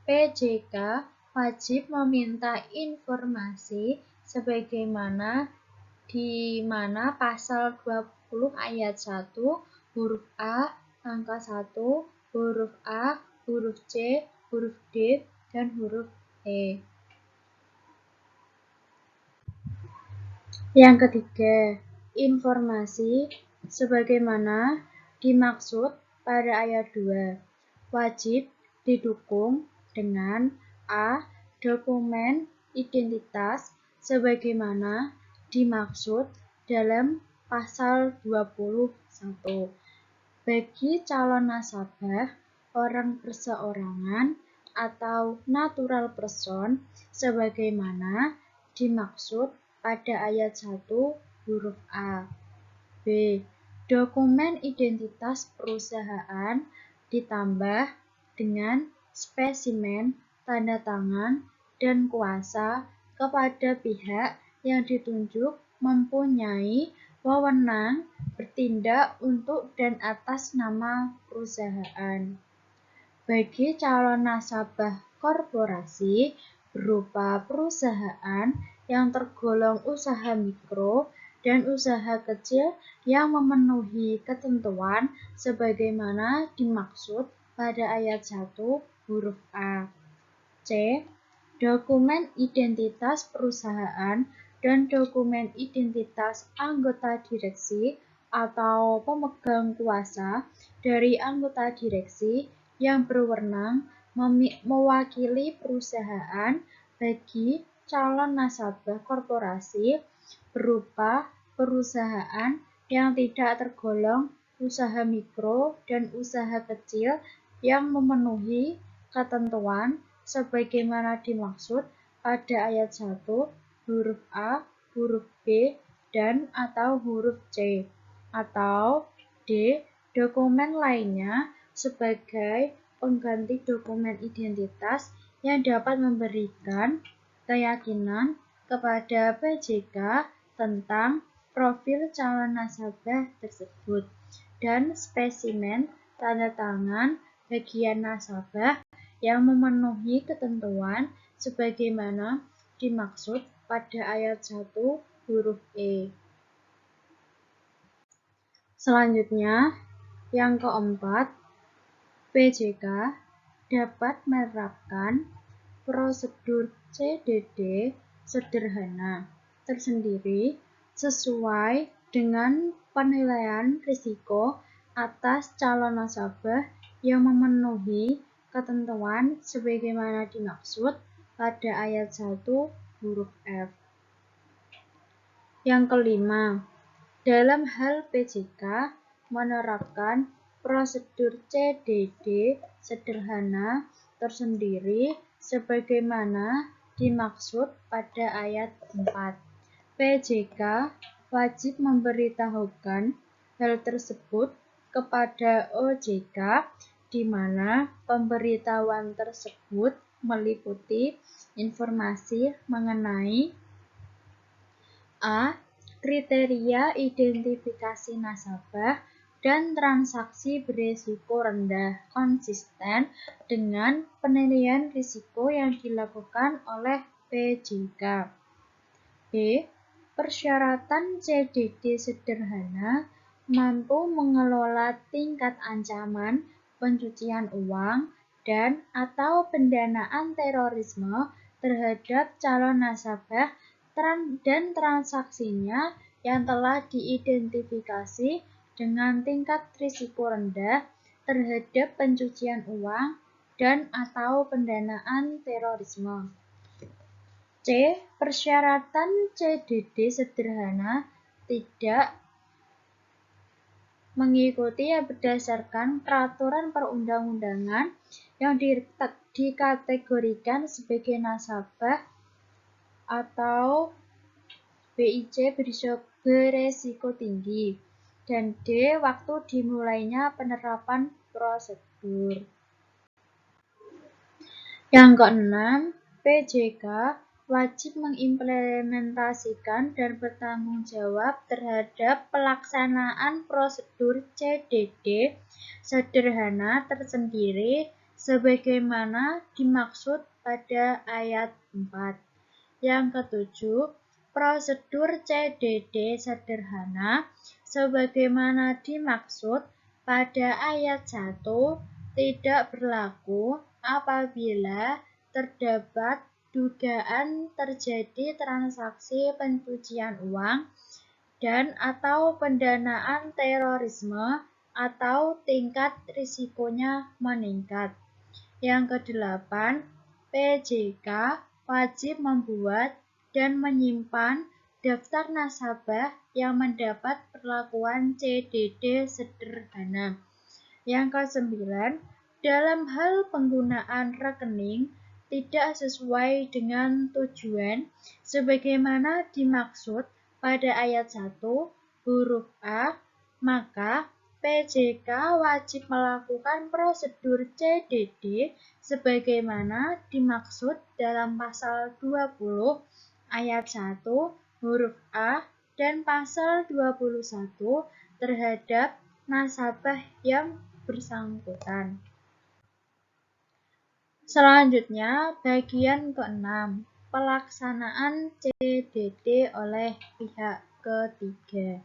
PJK wajib meminta informasi sebagaimana di mana pasal 20 ayat 1 huruf A, angka 1, huruf A, huruf C, huruf D, dan huruf E. Yang ketiga, informasi sebagaimana dimaksud pada ayat 2 wajib didukung dengan A. Dokumen identitas sebagaimana dimaksud dalam pasal 21 bagi calon nasabah orang perseorangan atau natural person sebagaimana dimaksud pada ayat 1 huruf A. B. Dokumen identitas perusahaan ditambah dengan spesimen tanda tangan dan kuasa kepada pihak yang ditunjuk mempunyai wewenang bertindak untuk dan atas nama perusahaan. Bagi calon nasabah korporasi berupa perusahaan yang tergolong usaha mikro dan usaha kecil yang memenuhi ketentuan sebagaimana dimaksud pada ayat 1 huruf A. C. Dokumen identitas perusahaan dan dokumen identitas anggota direksi atau pemegang kuasa dari anggota direksi yang berwenang mewakili perusahaan bagi calon nasabah korporasi berupa perusahaan yang tidak tergolong usaha mikro dan usaha kecil yang memenuhi ketentuan sebagaimana dimaksud pada ayat 1 huruf A, huruf B, dan atau huruf C, atau D. Dokumen lainnya sebagai pengganti dokumen identitas yang dapat memberikan keyakinan kepada PJK tentang profil calon nasabah tersebut dan spesimen tanda tangan bagian nasabah yang memenuhi ketentuan sebagaimana dimaksud pada ayat 1 huruf E. Selanjutnya, yang keempat, PJK dapat menerapkan prosedur CDD sederhana tersendiri sesuai dengan penilaian risiko atas calon nasabah yang memenuhi ketentuan sebagaimana dimaksud pada ayat 1 huruf F. Yang kelima, dalam hal PJK menerapkan prosedur CDD sederhana tersendiri sebagaimana dimaksud pada ayat 4. PJK wajib memberitahukan hal tersebut kepada OJK di mana pemberitahuan tersebut meliputi informasi mengenai A. Kriteria identifikasi nasabah dan transaksi berisiko rendah konsisten dengan penilaian risiko yang dilakukan oleh PJK. B. Persyaratan CDD sederhana mampu mengelola tingkat ancaman pencucian uang dan atau pendanaan terorisme terhadap calon nasabah dan transaksinya yang telah diidentifikasi dengan tingkat risiko rendah terhadap pencucian uang dan atau pendanaan terorisme. C. Persyaratan CDD sederhana tidak mengikuti berdasarkan peraturan perundang-undangan yang dikategorikan sebagai nasabah atau BIC beresiko tinggi. Dan D. Waktu dimulainya penerapan prosedur. Yang keenam, PJK wajib mengimplementasikan dan bertanggung jawab terhadap pelaksanaan prosedur CDD sederhana tersendiri sebagaimana dimaksud pada ayat 4. Yang ketujuh, prosedur CDD sederhana sebagaimana dimaksud pada ayat 1 tidak berlaku apabila terdapat dugaan terjadi transaksi pencucian uang dan atau pendanaan terorisme atau tingkat risikonya meningkat. Yang kedelapan, PJK wajib membuat dan menyimpan daftar nasabah yang mendapat perlakuan CDD sederhana. Yang kesembilan, dalam hal penggunaan rekening tidak sesuai dengan tujuan sebagaimana dimaksud pada ayat 1 huruf A, maka PJK wajib melakukan prosedur CDD sebagaimana dimaksud dalam pasal 20 ayat 1 huruf A dan pasal 21 terhadap nasabah yang bersangkutan. Selanjutnya, bagian ke-6, pelaksanaan CDD oleh pihak ketiga.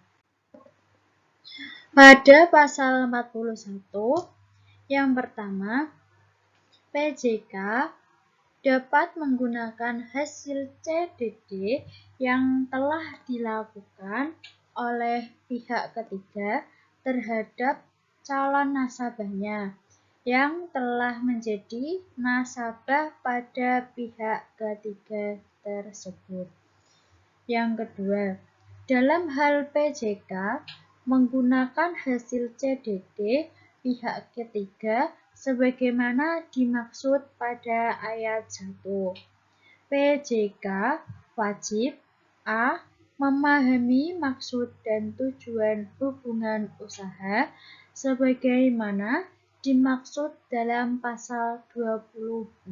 Pada pasal 41, yang pertama, PJK dapat menggunakan hasil CDD yang telah dilakukan oleh pihak ketiga terhadap calon nasabahnya yang telah menjadi nasabah pada pihak ketiga tersebut. Yang kedua, dalam hal PJK menggunakan hasil CDD pihak ketiga sebagaimana dimaksud pada ayat 1. PJK wajib A. Memahami maksud dan tujuan hubungan usaha sebagaimana dimaksud dalam pasal 26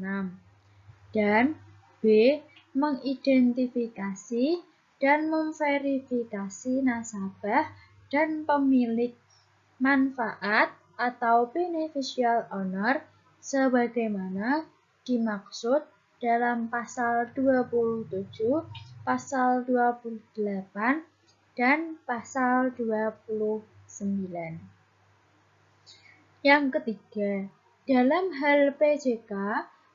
dan B. Mengidentifikasi dan memverifikasi nasabah dan pemilik manfaat atau beneficial owner sebagaimana dimaksud dalam pasal 27, pasal 28, dan pasal 29. Yang ketiga, dalam hal PJK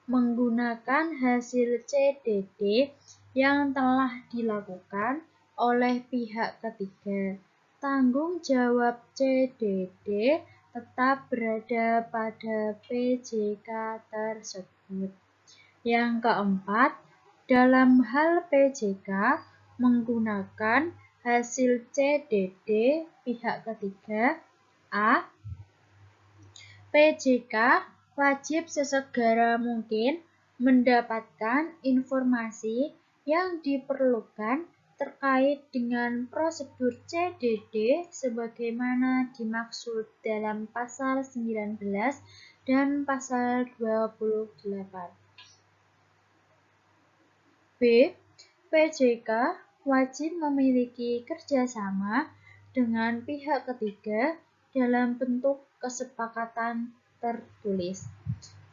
menggunakan hasil CDD yang telah dilakukan oleh pihak ketiga, tanggung jawab CDD tetap berada pada PJK tersebut. Yang keempat, dalam hal PJK menggunakan hasil CDD pihak ketiga, A. PJK wajib sesegera mungkin mendapatkan informasi yang diperlukan terkait dengan prosedur CDD sebagaimana dimaksud dalam pasal 19 dan pasal 28. B. PJK wajib memiliki kerjasama dengan pihak ketiga dalam bentuk kesepakatan tertulis.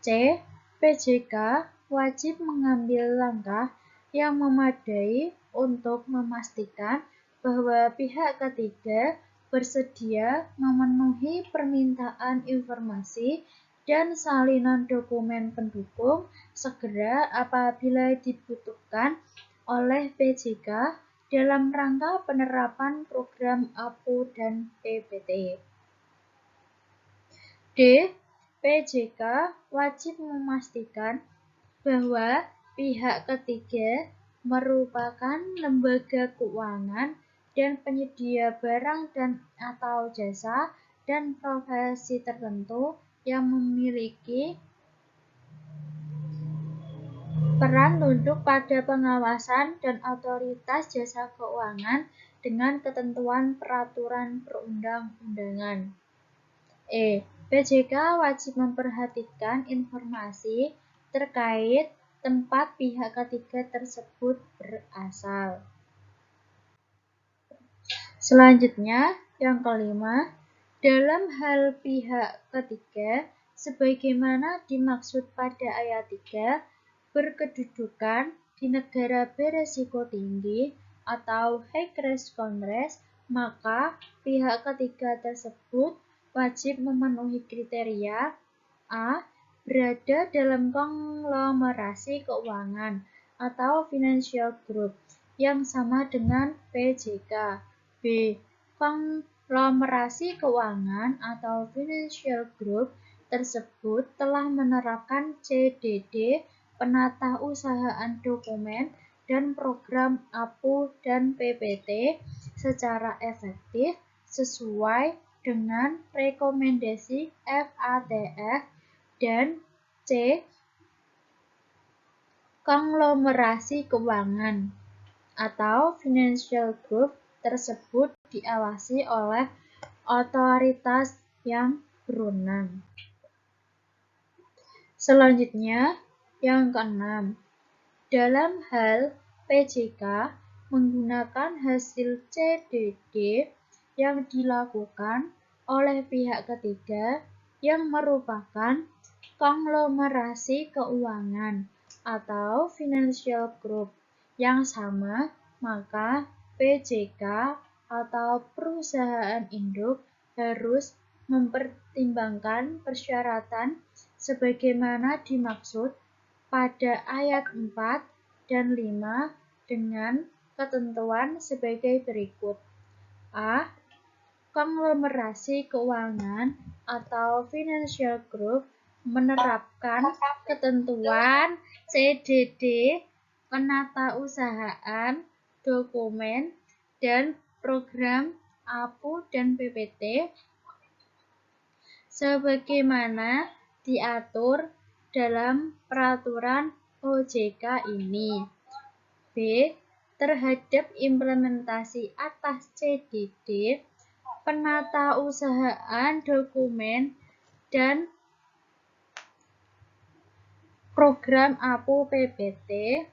C. PJK wajib mengambil langkah yang memadai untuk memastikan bahwa pihak ketiga bersedia memenuhi permintaan informasi dan salinan dokumen pendukung segera apabila dibutuhkan oleh PJK dalam rangka penerapan program APU dan PPT. D. PJK wajib memastikan bahwa pihak ketiga merupakan lembaga keuangan dan penyedia barang dan atau jasa dan profesi tertentu yang memiliki peran tunduk pada pengawasan dan otoritas jasa keuangan dengan ketentuan peraturan perundang-undangan. PJK wajib memperhatikan informasi terkait tempat pihak ketiga tersebut berasal. Selanjutnya, yang kelima, dalam hal pihak ketiga, sebagaimana dimaksud pada ayat 3, berkedudukan di negara beresiko tinggi atau high risk countries, maka pihak ketiga tersebut wajib memenuhi kriteria A. Berada dalam konglomerasi keuangan atau financial group yang sama dengan PJK. B. Konglomerasi keuangan atau financial group tersebut telah menerapkan CDD, penatausahaan dokumen, dan program APU dan PPT secara efektif sesuai dengan rekomendasi FATF, dan C. Konglomerasi keuangan atau financial group tersebut diawasi oleh otoritas yang berwenang. Selanjutnya, yang keenam, dalam hal PJK menggunakan hasil CDD yang dilakukan oleh pihak ketiga yang merupakan konglomerasi keuangan atau financial group yang sama, maka PJK atau perusahaan induk harus mempertimbangkan persyaratan sebagaimana dimaksud pada ayat 4 dan 5 dengan ketentuan sebagai berikut. A. Konglomerasi keuangan atau financial group menerapkan ketentuan CDD, penatausahaan dokumen, dan program APU dan PPT sebagaimana diatur dalam peraturan OJK ini. B. Terhadap implementasi atas CDD, penatausahaan dokumen, dan program APU PPT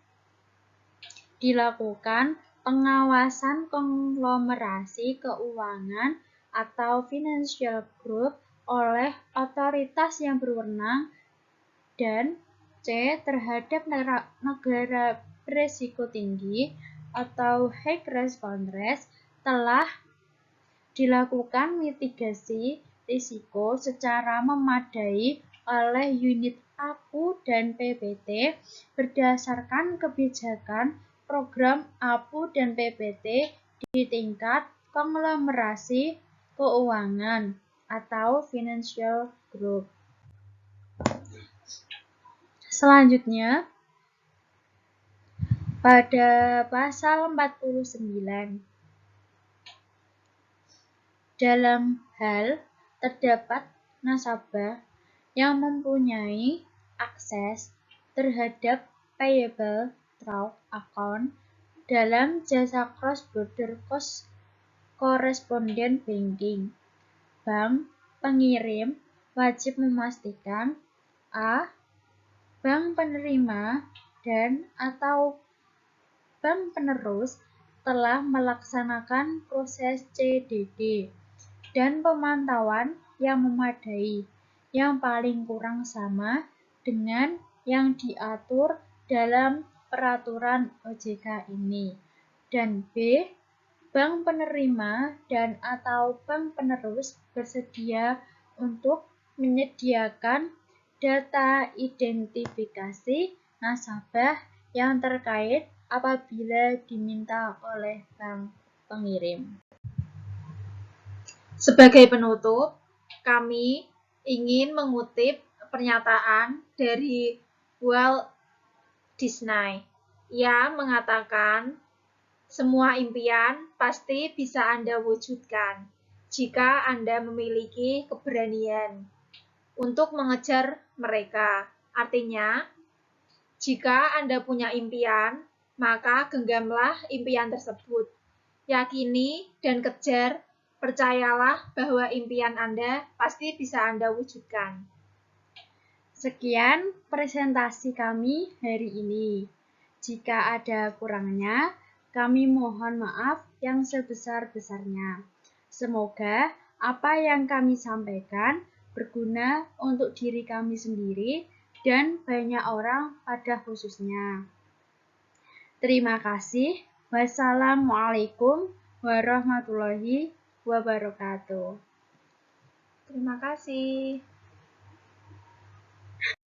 dilakukan pengawasan konglomerasi keuangan atau financial group oleh otoritas yang berwenang, dan C. Terhadap negara berisiko tinggi atau high risk countries telah dilakukan mitigasi risiko secara memadai oleh unit APU dan PPT berdasarkan kebijakan program APU dan PPT di tingkat konglomerasi keuangan atau financial group. Selanjutnya, pada pasal 49, dalam hal terdapat nasabah yang mempunyai akses terhadap payable trust account dalam jasa cross-border correspondent banking, bank pengirim wajib memastikan A. Bank penerima dan atau bank penerus telah melaksanakan proses CDD dan pemantauan yang memadai, yang paling kurang sama dengan yang diatur dalam peraturan OJK ini. Dan B. Bank penerima dan atau bank penerus bersedia untuk menyediakan data identifikasi nasabah yang terkait apabila diminta oleh bank pengirim. Sebagai penutup, kami ingin mengutip pernyataan dari Walt Disney. Ia mengatakan, semua impian pasti bisa Anda wujudkan jika Anda memiliki keberanian untuk mengejar mereka. Artinya, jika Anda punya impian, maka genggamlah impian tersebut. Yakini dan kejar, percayalah bahwa impian Anda pasti bisa Anda wujudkan. Sekian presentasi kami hari ini. Jika ada kurangnya, kami mohon maaf yang sebesar-besarnya. Semoga apa yang kami sampaikan berguna untuk diri kami sendiri dan banyak orang pada khususnya. Terima kasih. Wassalamualaikum warahmatullahi wabarakatuh. Terima kasih.